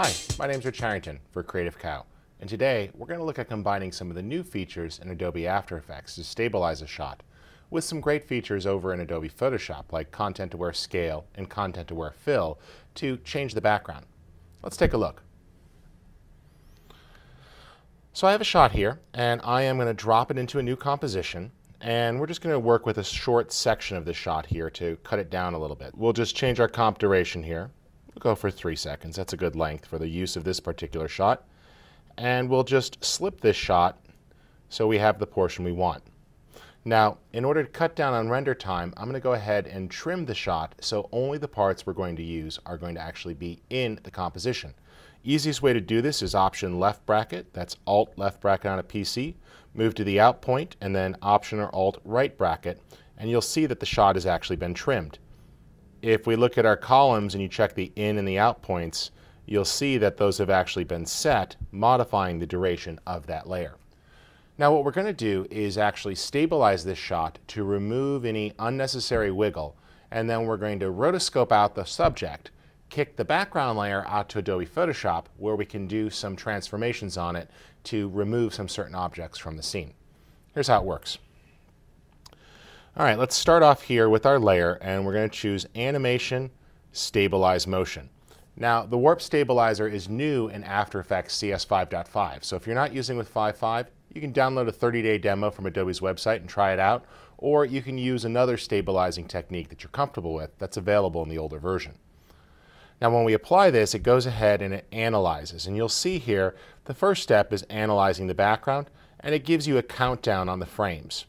Hi, my name is Rich Harrington for Creative Cow, and today we're going to look at combining some of the new features in Adobe After Effects to stabilize a shot with some great features over in Adobe Photoshop like Content-Aware Scale and Content-Aware Fill to change the background. Let's take a look. So I have a shot here, and I am going to drop it into a new composition, and we're just going to work with a short section of the shot here to cut it down a little bit. We'll just change our comp duration here. We'll go for 3 seconds. That's a good length for the use of this particular shot. And we'll just slip this shot so we have the portion we want. Now, in order to cut down on render time, I'm going to go ahead and trim the shot so only the parts we're going to use are going to actually be in the composition. Easiest way to do this is Option left bracket. That's Alt left bracket on a PC. Move to the out point and then Option or Alt right bracket, and you'll see that the shot has actually been trimmed. If we look at our columns and you check the in and the out points, you'll see that those have actually been set, modifying the duration of that layer. Now what we're going to do is actually stabilize this shot to remove any unnecessary wiggle, and then we're going to rotoscope out the subject, kick the background layer out to Adobe Photoshop where we can do some transformations on it to remove some certain objects from the scene. Here's how it works. All right, let's start off here with our layer, and we're going to choose Animation, Stabilize Motion. Now, the Warp Stabilizer is new in After Effects CS 5.5, so if you're not using with 5.5, you can download a 30-day demo from Adobe's website and try it out, or you can use another stabilizing technique that you're comfortable with that's available in the older version. Now, when we apply this, it goes ahead and it analyzes, and you'll see here the first step is analyzing the background, and it gives you a countdown on the frames.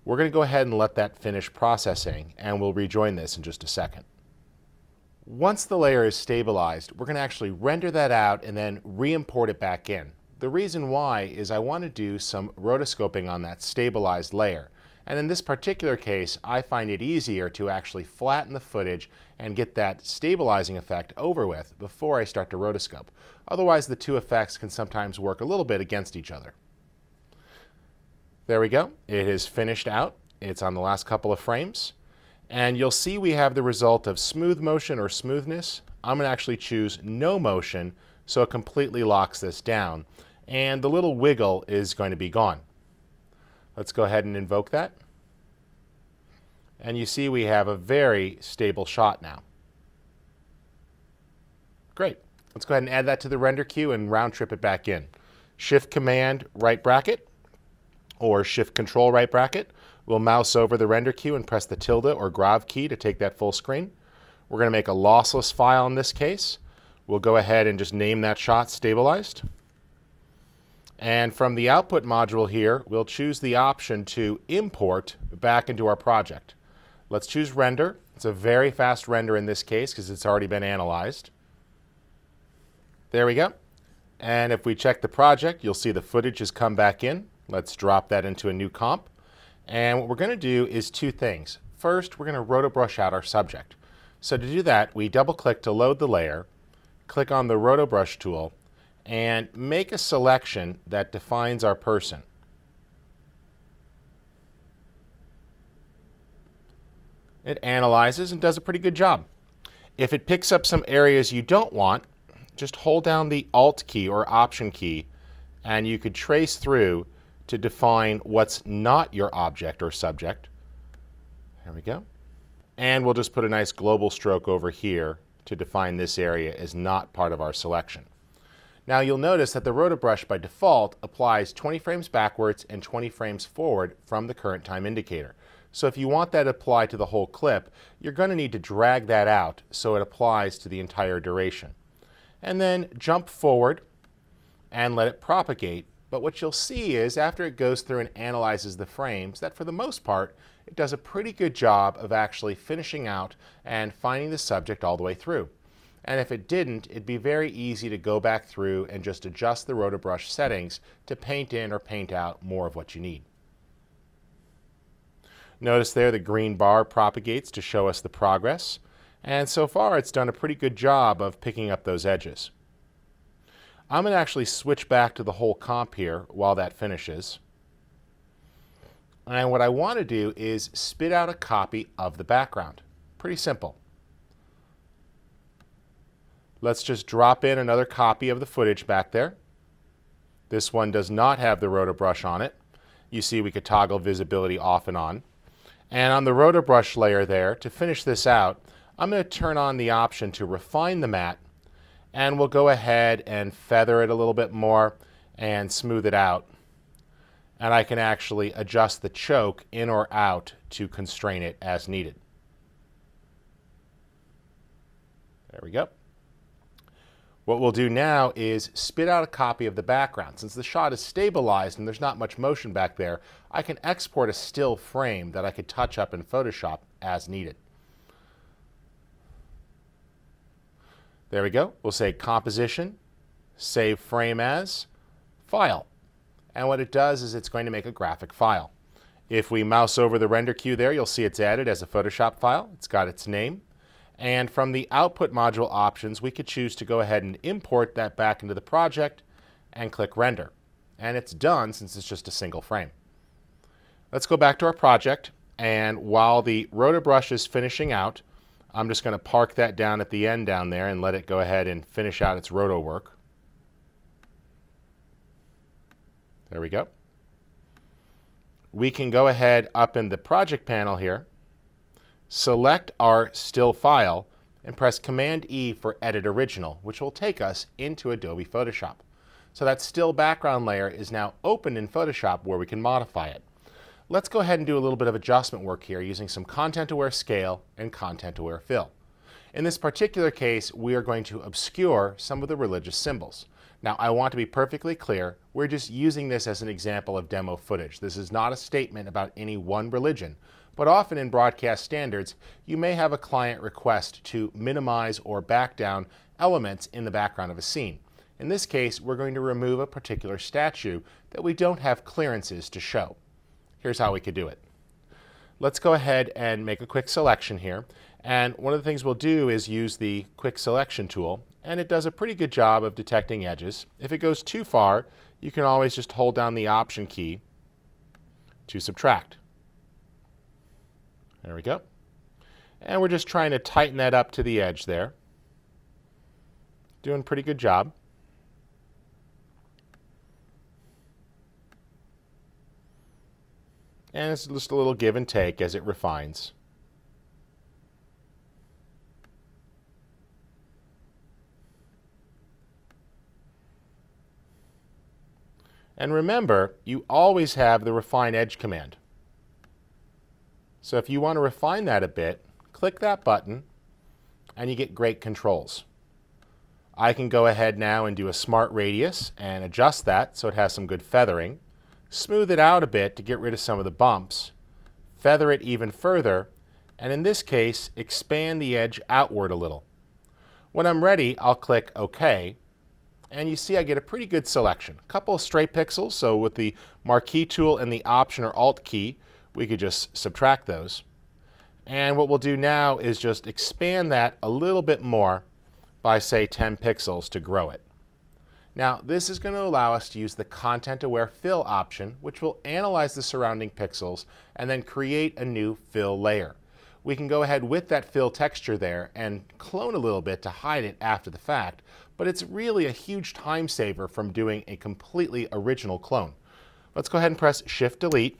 We're going to go ahead and let that finish processing, and we'll rejoin this in just a second. Once the layer is stabilized, we're going to actually render that out and then re-import it back in. The reason why is I want to do some rotoscoping on that stabilized layer. And in this particular case, I find it easier to actually flatten the footage and get that stabilizing effect over with before I start to rotoscope. Otherwise, the two effects can sometimes work a little bit against each other. There we go. It is finished out. It's on the last couple of frames. And you'll see we have the result of smooth motion or smoothness. I'm going to actually choose no motion so it completely locks this down. And the little wiggle is going to be gone. Let's go ahead and invoke that. And you see we have a very stable shot now. Great. Let's go ahead and add that to the render queue and round trip it back in. Shift Command right bracket or Shift Control right bracket. We'll mouse over the render queue and press the tilde or grav key to take that full screen. We're going to make a lossless file in this case. We'll go ahead and just name that shot stabilized. And from the output module here, we'll choose the option to import back into our project. Let's choose render. It's a very fast render in this case because it's already been analyzed. There we go. And if we check the project, you'll see the footage has come back in. Let's drop that into a new comp. And what we're going to do is two things. First, we're going to roto brush out our subject. So to do that, we double click to load the layer, click on the roto brush tool, and make a selection that defines our person. It analyzes and does a pretty good job. If it picks up some areas you don't want, just hold down the Alt key or Option key, and you could trace through to define what's not your object or subject. There we go. And we'll just put a nice global stroke over here to define this area as not part of our selection. Now you'll notice that the roto brush by default applies 20 frames backwards and 20 frames forward from the current time indicator. So if you want that applied to the whole clip, you're going to need to drag that out so it applies to the entire duration. And then jump forward and let it propagate. But what you'll see is after it goes through and analyzes the frames, that for the most part, it does a pretty good job of actually finishing out and finding the subject all the way through. And if it didn't, it'd be very easy to go back through and just adjust the roto brush settings to paint in or paint out more of what you need. Notice there the green bar propagates to show us the progress. And so far, it's done a pretty good job of picking up those edges. I'm going to actually switch back to the whole comp here while that finishes. And what I want to do is spit out a copy of the background. Pretty simple. Let's just drop in another copy of the footage back there. This one does not have the roto brush on it. You see we could toggle visibility off and on. And on the roto brush layer there, to finish this out, I'm going to turn on the option to refine the matte, and we'll go ahead and feather it a little bit more and smooth it out. And I can actually adjust the choke in or out to constrain it as needed. There we go. What we'll do now is spit out a copy of the background. Since the shot is stabilized and there's not much motion back there, I can export a still frame that I could touch up in Photoshop as needed. There we go. We'll say Composition, Save Frame As, File. And what it does is it's going to make a graphic file. If we mouse over the render queue there, you'll see it's added as a Photoshop file. It's got its name. And from the output module options, we could choose to go ahead and import that back into the project and click render. And it's done since it's just a single frame. Let's go back to our project, and while the roto brush is finishing out, I'm just going to park that down at the end down there and let it go ahead and finish out its roto work. There we go. We can go ahead up in the project panel here, select our still file, and press Command E for Edit Original, which will take us into Adobe Photoshop. So that still background layer is now open in Photoshop where we can modify it. Let's go ahead and do a little bit of adjustment work here using some content-aware scale and content-aware fill. In this particular case, we are going to obscure some of the religious symbols. Now, I want to be perfectly clear, we're just using this as an example of demo footage. This is not a statement about any one religion, but often in broadcast standards, you may have a client request to minimize or back down elements in the background of a scene. In this case, we're going to remove a particular statue that we don't have clearances to show. Here's how we could do it. Let's go ahead and make a quick selection here. And one of the things we'll do is use the quick selection tool, and it does a pretty good job of detecting edges. If it goes too far, you can always just hold down the Option key to subtract. There we go. And we're just trying to tighten that up to the edge there. Doing a pretty good job. And it's just a little give and take as it refines. And remember, you always have the Refine Edge command. So if you want to refine that a bit, click that button and you get great controls. I can go ahead now and do a smart radius and adjust that so it has some good feathering. Smooth it out a bit to get rid of some of the bumps. Feather it even further, and in this case, expand the edge outward a little. When I'm ready, I'll click OK, and you see I get a pretty good selection. A couple of stray pixels, so with the Marquee tool and the Option or Alt key, we could just subtract those. And what we'll do now is just expand that a little bit more by, say, 10 pixels to grow it. Now, this is going to allow us to use the Content-Aware Fill option, which will analyze the surrounding pixels and then create a new fill layer. We can go ahead with that fill texture there and clone a little bit to hide it after the fact, but it's really a huge time saver from doing a completely original clone. Let's go ahead and press Shift-Delete,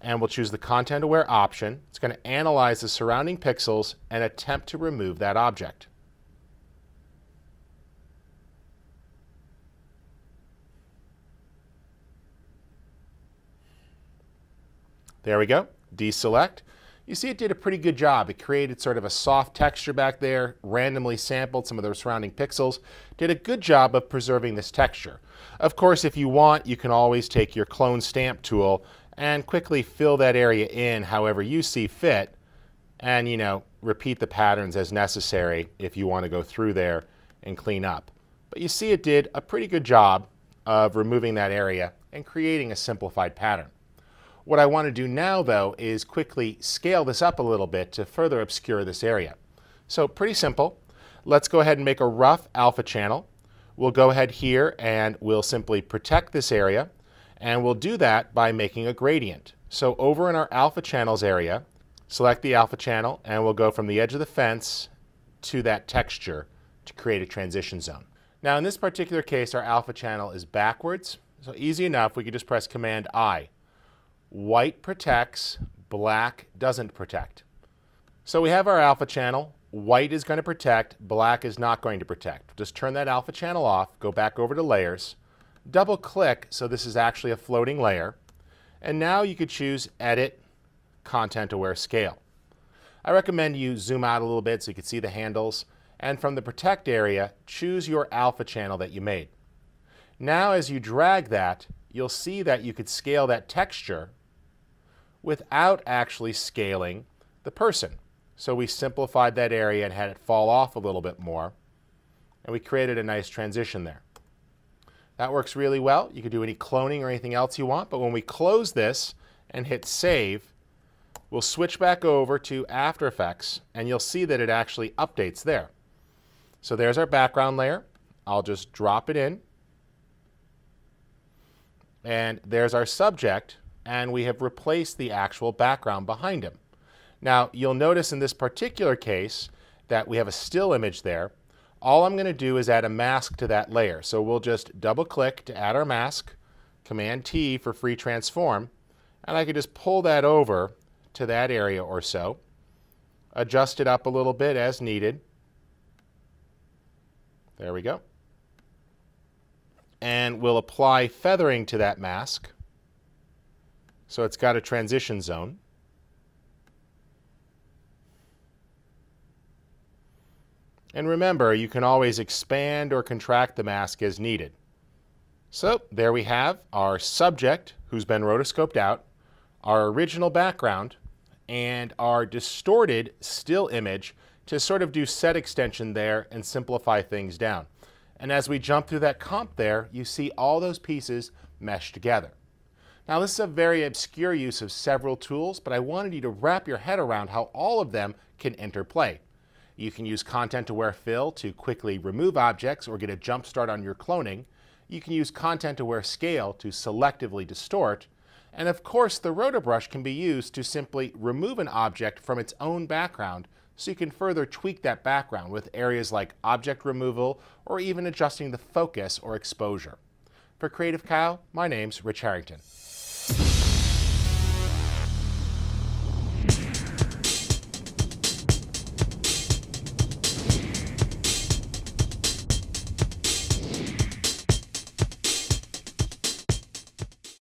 and we'll choose the Content-Aware option. It's going to analyze the surrounding pixels and attempt to remove that object. There we go. Deselect. You see it did a pretty good job. It created sort of a soft texture back there, randomly sampled some of the surrounding pixels, did a good job of preserving this texture. Of course, if you want, you can always take your clone stamp tool and quickly fill that area in however you see fit, and, you know, repeat the patterns as necessary if you want to go through there and clean up. But you see it did a pretty good job of removing that area and creating a simplified pattern. What I want to do now, though, is quickly scale this up a little bit to further obscure this area. So pretty simple. Let's go ahead and make a rough alpha channel. We'll go ahead here and we'll simply protect this area, and we'll do that by making a gradient. So over in our alpha channels area, select the alpha channel, and we'll go from the edge of the fence to that texture to create a transition zone. Now in this particular case, our alpha channel is backwards, so easy enough, we could just press Command I. White protects, black doesn't protect. So we have our alpha channel. White is going to protect, black is not going to protect. Just turn that alpha channel off, go back over to Layers, double click so this is actually a floating layer, and now you could choose Edit, Content Aware Scale. I recommend you zoom out a little bit so you can see the handles, and from the Protect area, choose your alpha channel that you made. Now as you drag that, you'll see that you could scale that texture without actually scaling the person. So we simplified that area and had it fall off a little bit more, and we created a nice transition there. That works really well. You could do any cloning or anything else you want, but when we close this and hit Save, we'll switch back over to After Effects, and you'll see that it actually updates there. So there's our background layer. I'll just drop it in, and there's our subject, and we have replaced the actual background behind him. Now, you'll notice in this particular case that we have a still image there. All I'm going to do is add a mask to that layer. So we'll just double click to add our mask, Command T for free transform, and I can just pull that over to that area or so, adjust it up a little bit as needed. There we go. And we'll apply feathering to that mask so it's got a transition zone. And remember, you can always expand or contract the mask as needed. So there we have our subject who's been rotoscoped out, our original background, and our distorted still image to sort of do set extension there and simplify things down. And as we jump through that comp there, you see all those pieces meshed together. Now this is a very obscure use of several tools, but I wanted you to wrap your head around how all of them can interplay. You can use Content-Aware Fill to quickly remove objects or get a jump start on your cloning. You can use Content-Aware Scale to selectively distort. And of course, the Roto brush can be used to simply remove an object from its own background so you can further tweak that background with areas like object removal or even adjusting the focus or exposure. For Creative Cow, my name's Rich Harrington.